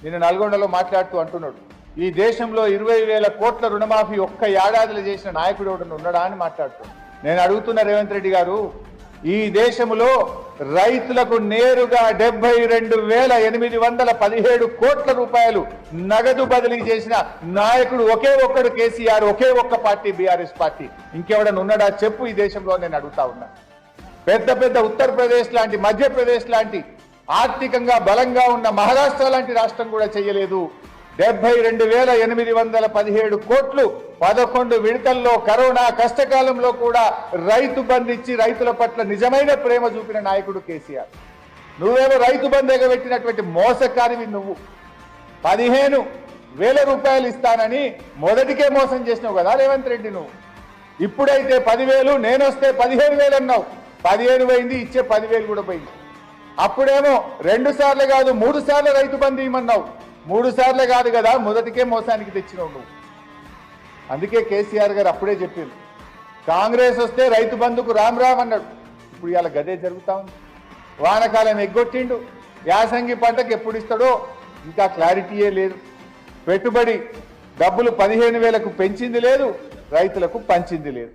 నిన్న నల్గొండలో మాట్లాడుతూ అంటున్నాడు, ఈ దేశంలో 20,000 కోట్ల రుణమాఫీ ఒక్క ఏడాదిలో చేసిన నాయకుడు ఎవడన్నా ఉన్నాడా అని మాట్లాడుతున్నాడు. నేను అడుగుతున్న రేవంత్ రెడ్డి గారు, ఈ దేశంలో రైతులకు నేరుగా 72,817 కోట్ల రూపాయలు నగదు బదిలీ చేసిన నాయకుడు ఒకే ఒక్కడు కేసీఆర్, ఒకే ఒక్క పార్టీ బీఆర్ఎస్ పార్టీ. ఇంకెవడన్నా ఉన్నాడా చెప్పు ఈ దేశంలో నేను అడుగుతా ఉన్నా. పెద్ద పెద్ద ఉత్తరప్రదేశ్ లాంటి, మధ్యప్రదేశ్ లాంటి ఆర్థికంగా బలంగా ఉన్న మహారాష్ట్ర లాంటి రాష్ట్రం కూడా చేయలేదు. 72,817 కోట్లు 11 విడతల్లో కరోనా కష్టకాలంలో కూడా రైతు బంధు ఇచ్చి రైతుల పట్ల నిజమైన ప్రేమ చూపిన నాయకుడు కేసీఆర్. నువ్వేమో రైతు బంధు ఎగబెట్టినటువంటి మోసకారివి. నువ్వు 15,000 రూపాయలు ఇస్తానని మొదటికే మోసం చేసినావు కదా రేవంత్ రెడ్డి. నువ్వు ఇప్పుడైతే 10,000, నేనొస్తే 15,000 అన్నావు. 15 పోయింది, ఇచ్చే 10,000 కూడా పోయింది. అప్పుడేమో 2 సార్లు కాదు 3 సార్లు రైతు బంధు ఇవ్వమన్నావు. 3 సార్లు కాదు కదా, మొదటికే మోసానికి తెచ్చినావు నువ్వు. అందుకే కేసీఆర్ గారు అప్పుడే చెప్పింది, కాంగ్రెస్ వస్తే రైతు బంధుకు రామ్ అన్నాడు. ఇప్పుడు ఇవాళ గదే జరుగుతా ఉంది. వానకాలం ఎగ్గొట్టిండు, యాసంగి పంటకు ఎప్పుడు ఇస్తాడో ఇంకా క్లారిటీయే లేదు. పెట్టుబడి డబ్బులు 15,000కు పెంచింది లేదు, రైతులకు పంచింది లేదు.